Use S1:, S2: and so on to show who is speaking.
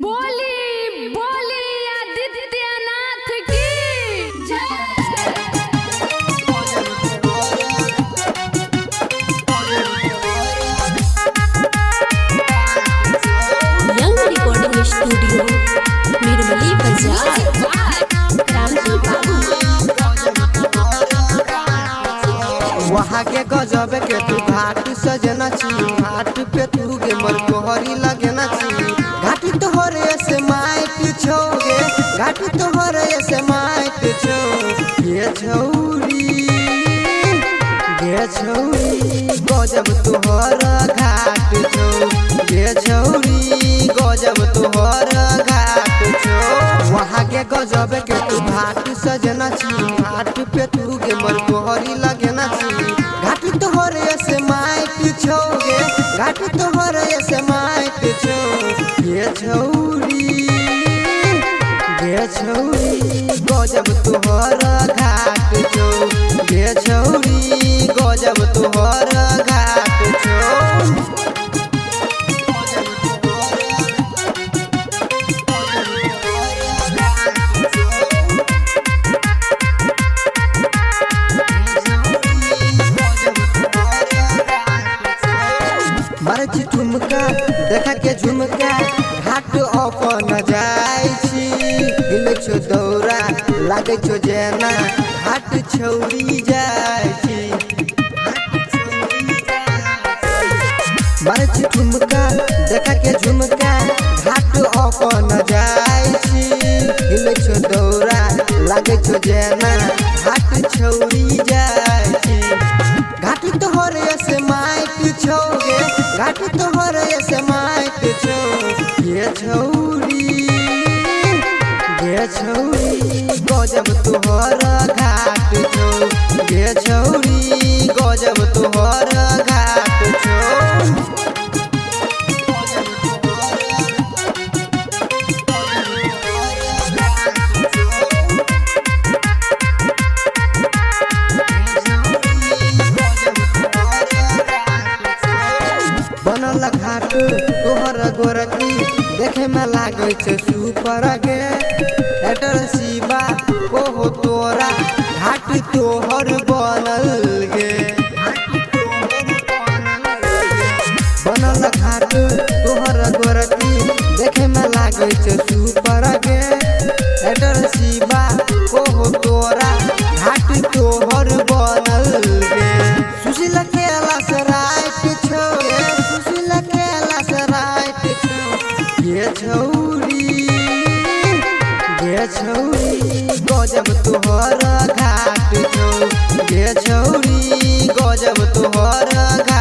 S1: बोली बोली आदित्यनाथ की
S2: यंग रिकॉर्डिंग स्टूडियो निर्मली बाजार रामजी बाबू।
S3: वहाँ के गजब के तू घाट सजना छी, घाट पे तू गे मर कोहरी लगना छी। घाटी तो हो रे से माइक छोगे, घाटी तो हो रे से माइक छो। ये छौरी गजब तोहर घाट छो, ये छौरी गजब तोहर घाट छो। वहाँ के गजब के तू घाट सजना छी, घाट पे तू गे मर कोहरी लगना छी। घाटी तो हो रे से माइक छोगे, घाटी तो हो रे से माइक छो। ये छौरी गजब तोहर घाट छो, ये छौरी गजब तोहर घाट छो। मारे ठुमका देखा के झुमका घाट अपन जाय छी। हिल छो दौरा लागे छो जेना घाट छौरी जाय छी। मारे ठुमका देखा के झुमका घाट अपन जाय छी। हिल छो दौरा लागे छो जेना घाट छौरी जाय छी। घाटी तो हो रे से माइक छोगे, घाटी तो हो रे से माइक छो। ये छौरी गजब तोहर घाट छो, ये छौरी गजब तोहर घाट छो। बनल घाट तोहर गोरकी देखे में लागे छे सुपर गे। एटर शिवा को तोरा घाट तोहर बनल गे। बनल घाट तोहर गोरकी देखे में लागे छे सुपर गे। एटर शिवा को तोरा घाट तोहर बनल गे। सुशील केला से राइट छो, ये छौरी गजब तोहर घाट छो, ये छौरी गजब तोहर घाट।